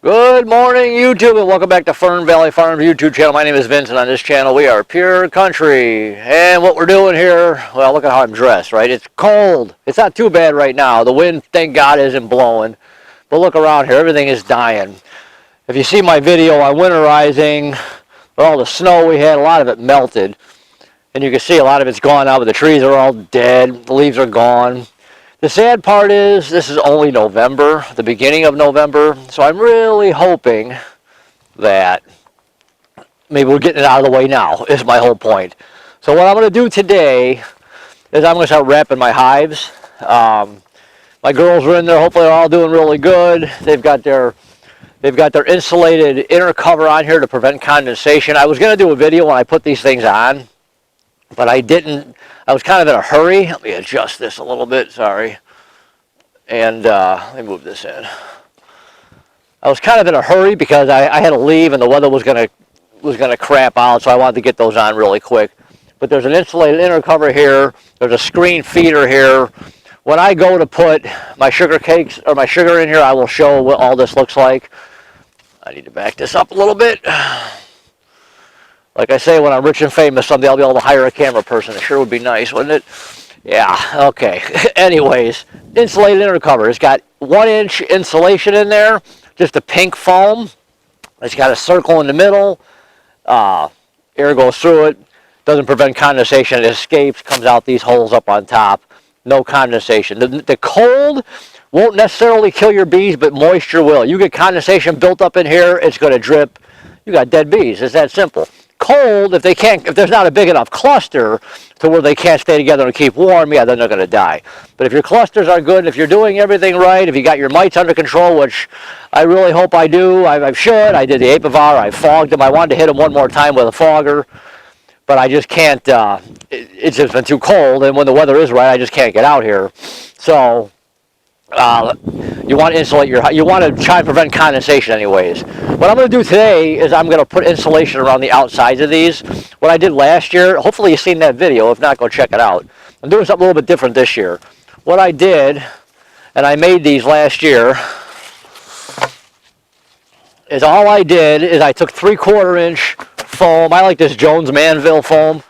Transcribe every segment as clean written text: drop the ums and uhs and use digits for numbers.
Good morning, YouTube, and welcome back to Fern Valley Farms YouTube channel. My name is Vince, and on this channel we are pure country. And what we're doing here, well, look at how I'm dressed, right? It's cold. It's not too bad right now. The wind, thank God, isn't blowing. But look around here. Everything is dying. If you see my video on winterizing, with all the snow we had, a lot of it melted. And you can see a lot of it's gone now, but the trees are all dead. The leaves are gone. The sad part is this is only November, the beginning of November, so I'm really hoping that maybe we're getting it out of the way now, is my whole point. So what I'm going to do today is I'm going to start wrapping my hives. My girls are in there. Hopefully they're all doing really good. They've got their insulated inner cover on here to prevent condensation. I was going to do a video when I put these things on, but I didn't. I was kind of in a hurry. Let me adjust this a little bit, sorry. And let me move this in. I was kind of in a hurry because I had to leave and the weather was gonna crap out, so I wanted to get those on really quick. But there's an insulated inner cover here. There's a screen feeder here. When I go to put my sugar cakes or my sugar in here, I will show what all this looks like. I need to back this up a little bit. Like I say, when I'm rich and famous, someday I'll be able to hire a camera person. It sure would be nice, wouldn't it? Yeah, okay. Anyways, insulated inner cover. It's got 1-inch insulation in there, just a pink foam. It's got a circle in the middle. Air goes through it. Doesn't prevent condensation. It escapes, comes out these holes up on top. No condensation. The cold won't necessarily kill your bees, but moisture will. You get condensation built up in here, it's going to drip. You got dead bees. It's that simple. Cold, if there's not a big enough cluster to where they can't stay together and keep warm, yeah, then they're going to die. But if your clusters are good, if you're doing everything right, if you got your mites under control, which I really hope I do, I should. I did the Apivar, I fogged them. I wanted to hit them one more time with a fogger, but I just can't. It's just been too cold, and when the weather is right, I just can't get out here. So you want to insulate you want to try and prevent condensation anyways. What I'm going to do today is I'm going to put insulation around the outsides of these. What I did last year, hopefully you've seen that video. If not, go check it out. I'm doing something a little bit different this year. What I did, and I made these last year, is all I did is I took 3/4 inch foam. I like this Jones Manville foam.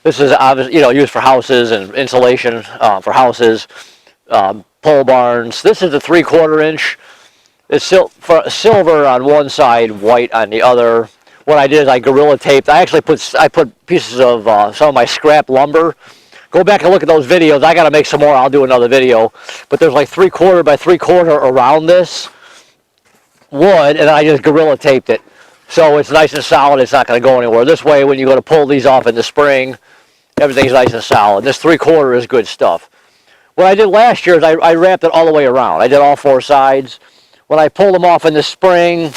This is obviously, used for houses and insulation for houses. Pole barns. This is a 3/4 inch. It's silver on one side, white on the other. What I did is I gorilla taped. I put pieces of some of my scrap lumber. Go back and look at those videos. I got to make some more. I'll do another video. But there's like 3/4 by 3/4 around this wood, and I just gorilla taped it. So it's nice and solid. It's not going to go anywhere. This way, when you go to pull these off in the spring, everything's nice and solid. This 3/4 is good stuff. What I did last year is I wrapped it all the way around. I did all 4 sides. When I pulled them off in the spring,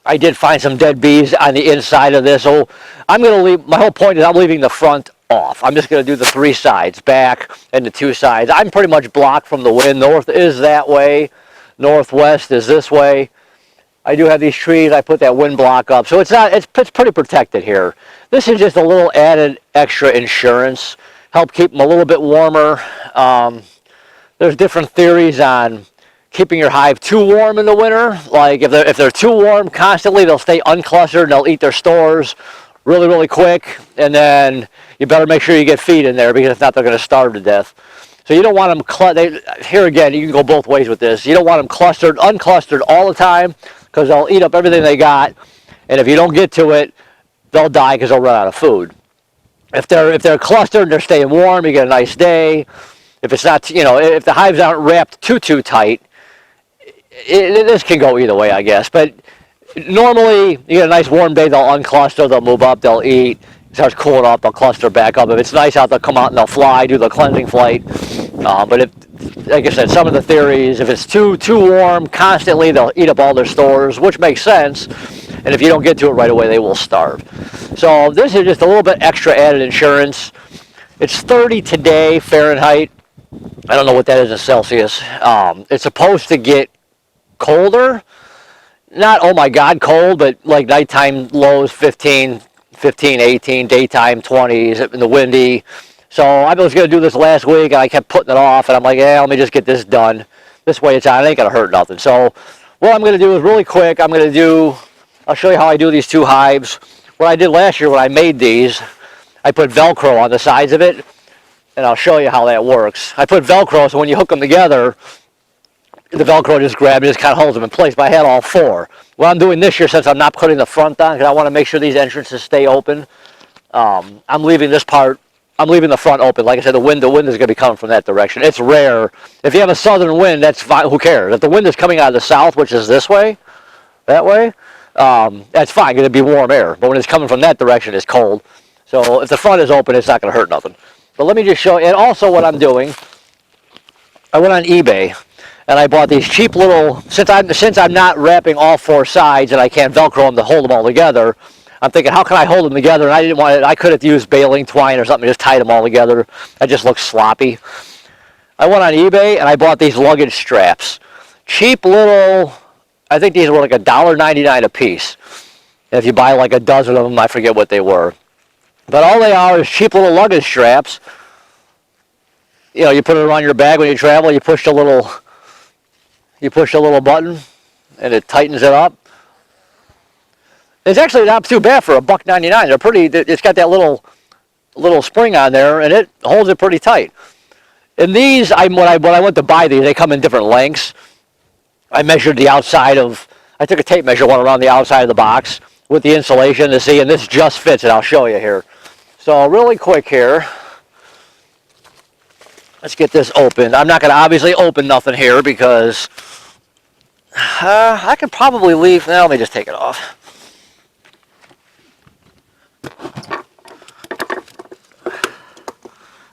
I did find some dead bees on the inside of this. So I'm going to leave, my whole point is I'm leaving the front off. I'm just going to do the 3 sides, back and the 2 sides. I'm pretty much blocked from the wind. North is that way. Northwest is this way. I do have these trees. I put that wind block up. So it's pretty protected here. This is just a little added extra insurance. Help keep them a little bit warmer. There's different theories on keeping your hive too warm in the winter. Like if they're too warm constantly, they'll stay unclustered and they'll eat their stores really, really quick. And then you better make sure you get feed in there, because if not, they're going to starve to death. So you don't want them here again, you can go both ways with this. You don't want them unclustered all the time, because they'll eat up everything they got. And if you don't get to it, they'll die because they'll run out of food. If they're clustered and they're staying warm, you get a nice day. If it's not, if the hives aren't wrapped too tight, this can go either way, I guess. But normally, you get a nice warm day, they'll uncluster, they'll move up, they'll eat. It starts cooling off, they'll cluster back up. If it's nice out, they'll come out and they'll fly, do the cleansing flight. But if, like I said, some of the theories, if it's too warm constantly, they'll eat up all their stores, which makes sense. And if you don't get to it right away, they will starve. So this is just a little bit extra added insurance. It's 30 today, Fahrenheit. I don't know what that is in Celsius. It's supposed to get colder. Not, oh my God, cold, but like nighttime lows 15, 18, daytime 20s, in the windy. So I was going to do this last week, and I kept putting it off, and I'm like, yeah, let me just get this done. This way it's on. It ain't going to hurt nothing. So what I'm going to do is really quick. I'll show you how I do these two hives. What I did last year when I made these, I put Velcro on the sides of it, and I'll show you how that works. I put Velcro so when you hook them together, the Velcro just grabs and just kind of holds them in place, but I had all four. What I'm doing this year, since I'm not putting the front on, because I want to make sure these entrances stay open, I'm leaving the front open. Like I said, the wind is going to be coming from that direction. It's rare. If you have a southern wind, that's fine. Who cares? If the wind is coming out of the south, which is this way, that way, that's fine. It's going to be warm air. But when it's coming from that direction, it's cold. So if the front is open, it's not going to hurt nothing. But let me just show you. And also what I'm doing, I went on eBay and I bought these cheap little, since I'm not wrapping all four sides and I can't Velcro them to hold them all together, I'm thinking, how can I hold them together? And I could have used baling twine or something, just tied them all together. That just looks sloppy. I went on eBay and I bought these luggage straps. Cheap little, I think these were like $1.99 a piece. And if you buy like a dozen of them, I forget what they were. But all they are is cheap little luggage straps. You know, you put it around your bag when you travel, you push a little button and it tightens it up. It's actually not too bad for $1.99. They're pretty, it's got that little spring on there and it holds it pretty tight. And these, when I went to buy these, they come in different lengths. I measured the outside I took a tape measure, went around the outside of the box with the insulation to see, and this just fits it. I'll show you here. So really quick here, let's get this open. I'm not going to obviously open nothing here because I could probably leave. Now let me just take it off.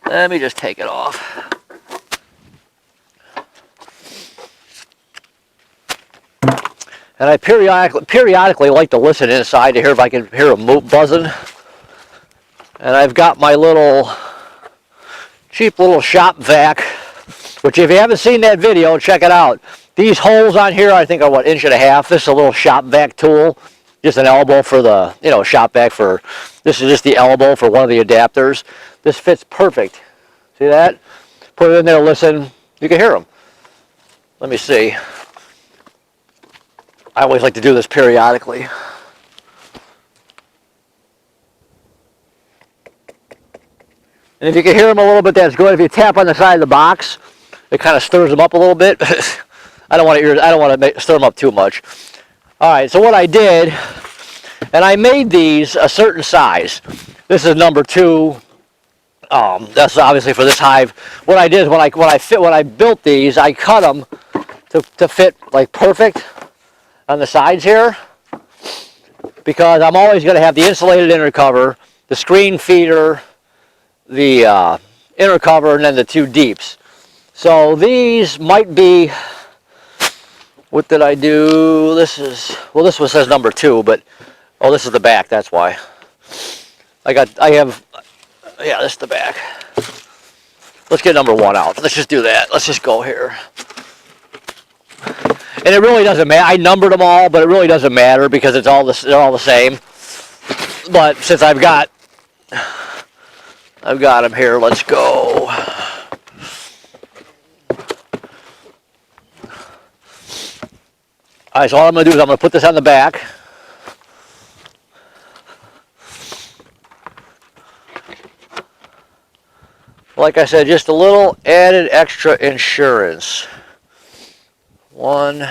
Let me just take it off. And I periodically like to listen inside to hear if I can hear a moat buzzing. And I've got my cheap little shop vac, which if you haven't seen that video, check it out. These holes on here I think are what, 1.5 inches. This is a little shop vac tool. Just an elbow for the, shop vac for, this is just the elbow for one of the adapters. This fits perfect. See that? Put it in there, listen, you can hear them. Let me see. I always like to do this periodically. And if you can hear them a little bit, that's good. If you tap on the side of the box, it kind of stirs them up a little bit. I don't want to stir them up too much. All right, so what I did, and I made these a certain size. This is number 2. That's obviously for this hive. What I did is when I built these, I cut them to fit like perfect on the sides here, because I'm always going to have the insulated inner cover, the screen feeder, the inner cover, and then the 2 deeps. So these might be, what did I do? This one says number 2, but this is the back, that's why. Yeah, this is the back. Let's get number 1 out. Let's just do that. Let's just go here. And it really doesn't matter. I numbered them all, but it really doesn't matter because they're all the same. But since I've got them here, let's go. All right, so all I'm going to do is I'm going to put this on the back. Like I said, just a little added extra insurance. 1.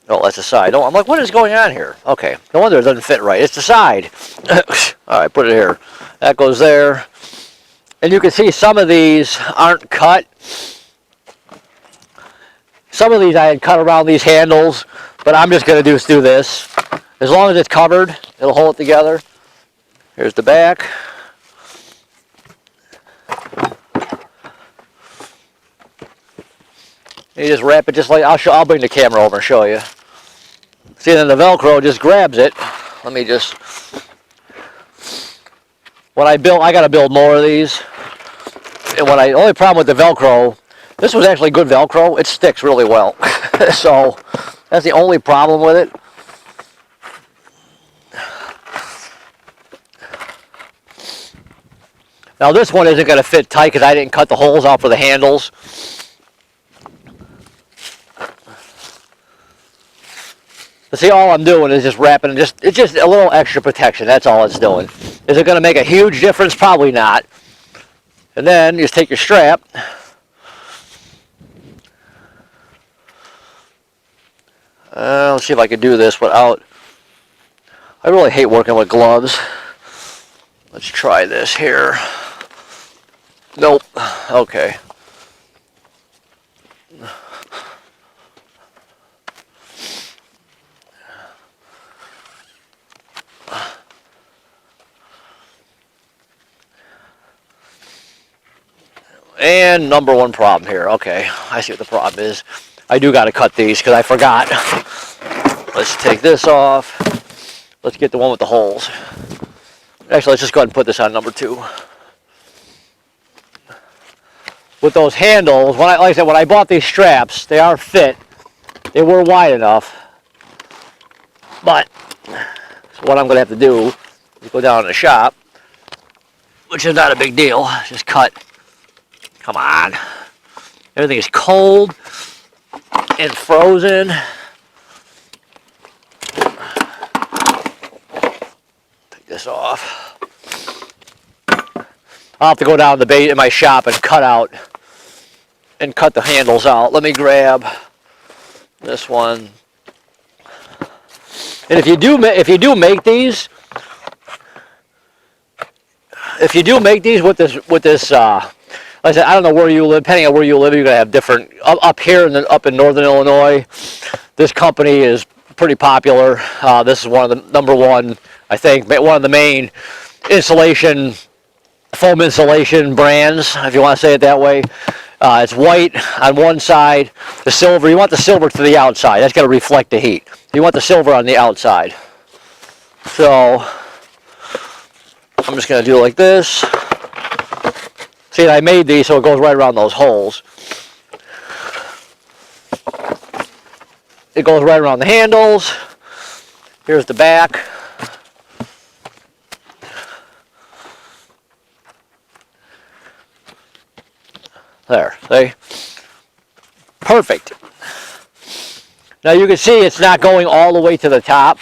Oh, that's the side. Oh, I'm like, what is going on here? Okay, no wonder it doesn't fit right. It's the side. All right, put it here. That goes there. And you can see some of these aren't cut. Some of these I had cut around these handles, but I'm just going to do this. As long as it's covered, it'll hold it together. Here's the back. You just wrap it just like, I'll bring the camera over and show you. See, then the Velcro just grabs it. Let me just, when I got to build more of these. And only problem with the Velcro, this was actually good Velcro. It sticks really well. So That's the only problem with it. Now this one isn't going to fit tight because I didn't cut the holes out for the handles. But see, all I'm doing is just wrapping, it's just a little extra protection. That's all it's doing. Is it going to make a huge difference? Probably not. And then you just take your strap. Let's see if I can do this without... I really hate working with gloves. Let's try this here. Nope. Okay. And number one problem here. Okay, I see what the problem is. I do got to cut these because I forgot. Let's take this off. Let's get the one with the holes. Actually, let's just go ahead and put this on number 2. With those handles, like I said, when I bought these straps, they are fit. They were wide enough. But so what I'm going to have to do is go down to the shop, which is not a big deal. Just cut. Come on. Everything is cold and frozen. Take this off. I'll have to go down to the in my shop and cut the handles out. Let me grab this one. And if you do make these with this like I said, I don't know where you live. Depending on where you live, you're gonna have different. Up here up in northern Illinois, this company is pretty popular. This is one of the number one, I think, one of the main foam insulation brands, if you want to say it that way. It's white on one side, the silver. You want the silver to the outside. That's gonna reflect the heat. You want the silver on the outside. So I'm just gonna do it like this. See, I made these so it goes right around those holes. It goes right around the handles. Here's the back. There, see? Perfect. Now you can see it's not going all the way to the top.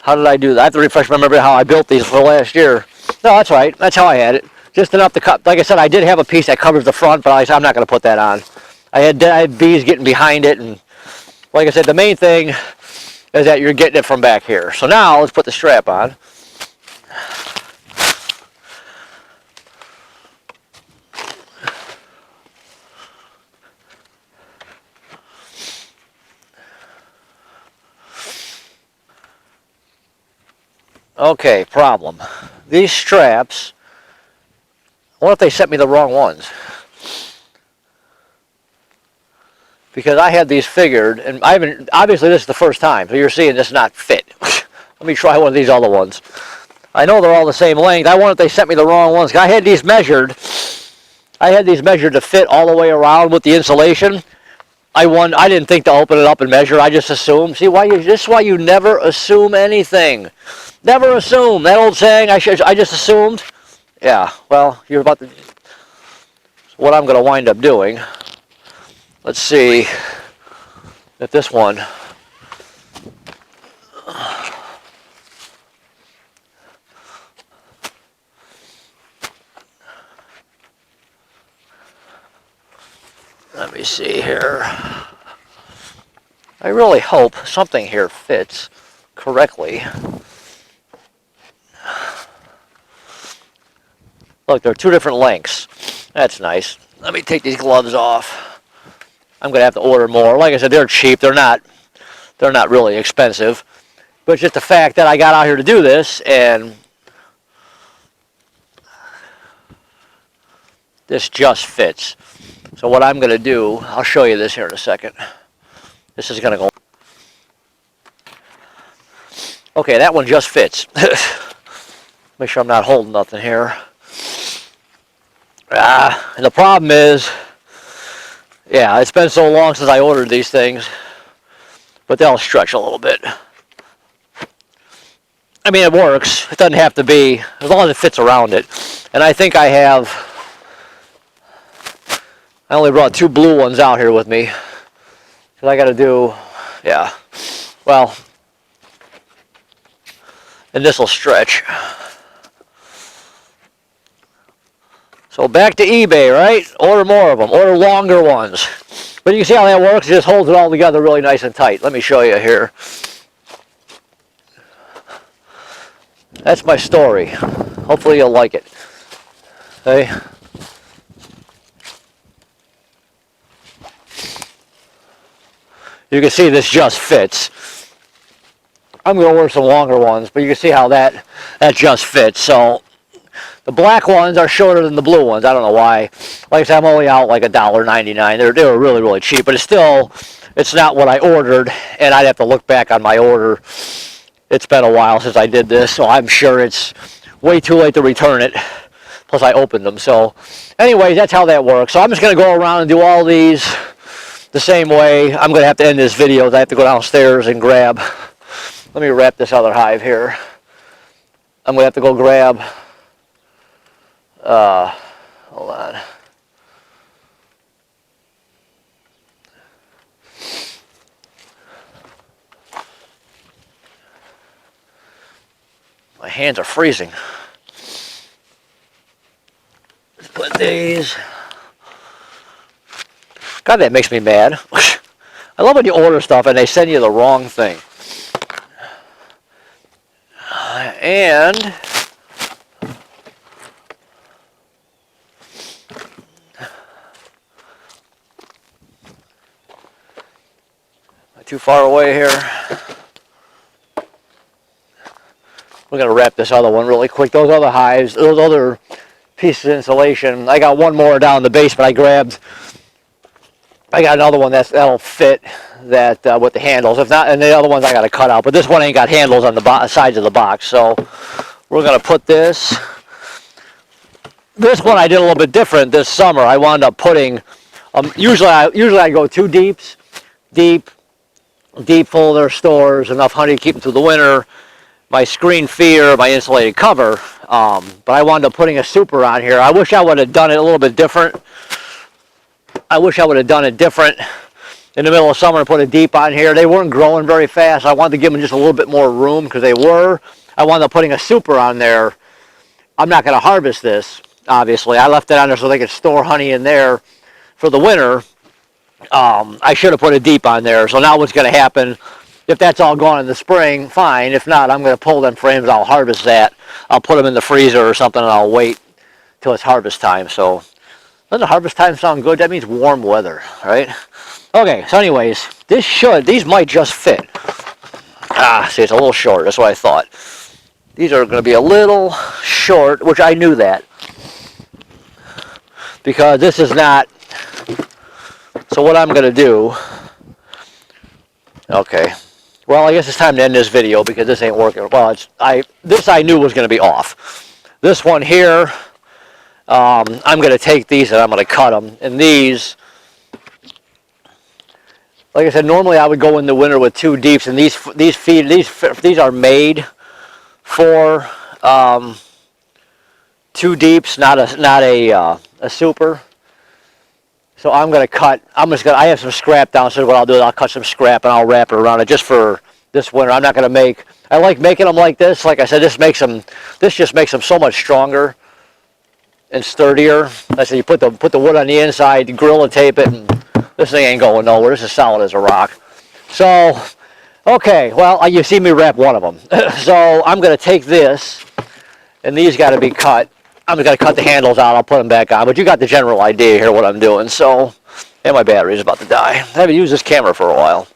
How did I do that? I have to refresh my memory how I built these for last year. No, that's right. That's how I had it. Just enough to cut. Like I said, I did have a piece that covers the front, but I'm not going to put that on. I had bees getting behind it, and like I said, the main thing is that you're getting it from back here. So now let's put the strap on. Okay, problem. These straps, what if they sent me the wrong ones? Because I had these figured, and I haven't, obviously this is the first time, so you're seeing this not fit. Let me try one of these other ones. I know they're all the same length. I wonder if they sent me the wrong ones. I had these measured. I had these measured to fit all the way around with the insulation. I didn't think to open it up and measure. I just assumed. See, this is why you never assume anything. Never assume. That old saying, I just assumed. Yeah, well, you're about to... What I'm going to wind up doing, let's see if this one... Let me see here. I really hope something here fits correctly. Look, they're two different lengths. That's nice. Let me take these gloves off. I'm going to have to order more. Like I said, they're cheap. They're not really expensive. But it's just the fact that I got out here to do this, and this just fits. So what I'm going to do, I'll show you this here in a second. This is going to go. Okay, that one just fits. Make sure I'm not holding nothing here. And the problem is, Yeah, it's been so long since I ordered these things, but they'll stretch a little bit. I mean, it works. It doesn't have to be, as long as it fits around it. And I think I only brought 2 blue ones out here with me. Because I got to do, yeah. Well, and this will stretch. So back to eBay, right? Order more of them. Order longer ones. But you can see how that works. It just holds it all together really nice and tight. Let me show you here. That's my story. Hopefully you'll like it. Okay. You can see this just fits. I'm going to order some longer ones, but you can see how that just fits. So the black ones are shorter than the blue ones. I don't know why. Like I said, I'm only out like $1.99. They were really, really cheap, but it's not what I ordered, and I'd have to look back on my order. It's been a while since I did this, so I'm sure it's way too late to return it. Plus, I opened them. So anyways, that's how that works. So I'm just going to go around and do all these the same way. I'm going to have to end this video. I have to go downstairs and grab. Let me wrap this other hive here. I'm going to have to go grab. Hold on. My hands are freezing. Let's put these. God, that makes me mad. I love when you order stuff and they send you the wrong thing. And not too far away here. We're going to wrap this other one really quick. Those other hives, those other pieces of insulation. I got one more down in the base, but I got another one that'll fit that with the handles. If not, and the other ones I got to cut out. But this one ain't got handles on the sides of the box. So we're going to put this. This one I did a little bit different this summer. I wound up putting. Usually I go 2 deeps, deep full of their stores, enough honey to keep them through the winter. My screen feeder, my insulated cover, but I wound up putting a super on here. I wish I would have done it a little bit different. I wish I would have done it different in the middle of summer and put a deep on here. They weren't growing very fast. I wanted to give them just a little bit more room because they were. I wound up putting a super on there. I'm not going to harvest this, obviously. I left it on there so they could store honey in there for the winter. I should have put a deep on there. So now what's going to happen, if that's all gone in the spring, fine. If not, I'm going to pull them frames. I'll harvest that. I'll put them in the freezer or something, and I'll wait till it's harvest time. So doesn't the harvest time sound good? That means warm weather, right? Okay, so anyways, these might just fit. See, it's a little short. That's what I thought. These are going to be a little short, which I knew that. Because this is not. So what I'm going to do. Okay. Well, I guess it's time to end this video because this ain't working. Well, this I knew was going to be off. This one here, I'm going to take these and I'm going to cut them. And these, like I said, normally I would go in the winter with 2 deeps, and these are made for 2 deeps, not a super. So I'm going to cut. I have some scrap downstairs. What I'll do is I'll cut some scrap and I'll wrap it around it just for this winter. I'm not going to make. I like making them like this. Like I said, this just makes them so much stronger and sturdier. Like I said, you put the wood on the inside, Gorilla Tape it, and this thing ain't going nowhere. This is solid as a rock. So, okay. Well, you see me wrap one of them. So I'm going to take this, and these got to be cut. I'm just going to cut the handles out. I'll put them back on. But you got the general idea here what I'm doing. So, and my battery's about to die. I haven't used this camera for a while.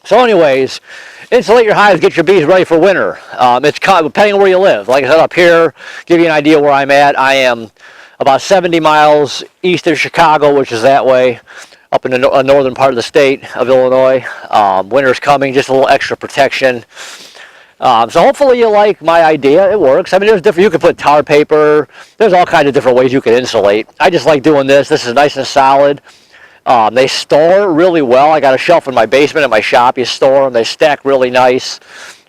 So anyways, insulate your hives. Get your bees ready for winter. It's depending on where you live. Like I said, up here, give you an idea where I'm at. I am about 70 miles east of Chicago, which is that way, up in the northern part of the state of Illinois. Winter's coming, just a little extra protection. So hopefully you like my idea. It works. I mean, there's different. You can put tar paper. There's all kinds of different ways you can insulate. I just like doing this. This is nice and solid. They store really well. I got a shelf in my basement in my shop. You store them. They stack really nice.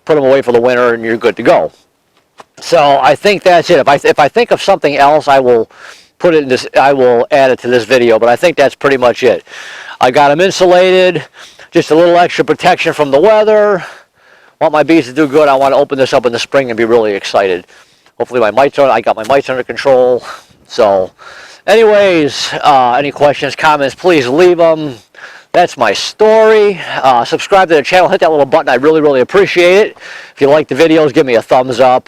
Put them away for the winter, and you're good to go. So I think that's it. If I think of something else, I will put it in this. I will add it to this video. But I think that's pretty much it. I got them insulated. Just a little extra protection from the weather. Want my bees to do good. I want to open this up in the spring and be really excited. Hopefully my mites are. I got my mites under control. So, anyways, any questions, comments, please leave them. That's my story. Subscribe to the channel. Hit that little button. I really, really appreciate it. If you like the videos, give me a thumbs up.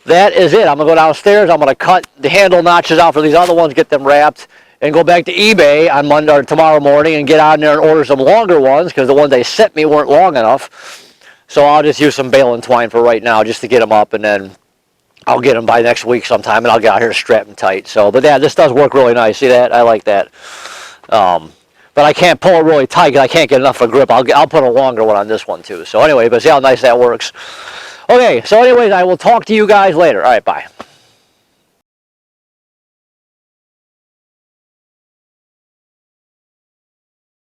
That is it. I'm going to go downstairs. I'm going to cut the handle notches out for these other ones, get them wrapped, and go back to eBay on Monday or tomorrow morning and get on there and order some longer ones because the ones they sent me weren't long enough. So I'll just use some bale and twine for right now just to get them up, and then I'll get them by next week sometime, and I'll get out here to strap them tight. So, but yeah, this does work really nice. See that? I like that. But I can't pull it really tight because I can't get enough of a grip. I'll put a longer one on this one too. So anyway, but see how nice that works. Okay, so anyways, I will talk to you guys later. All right, bye.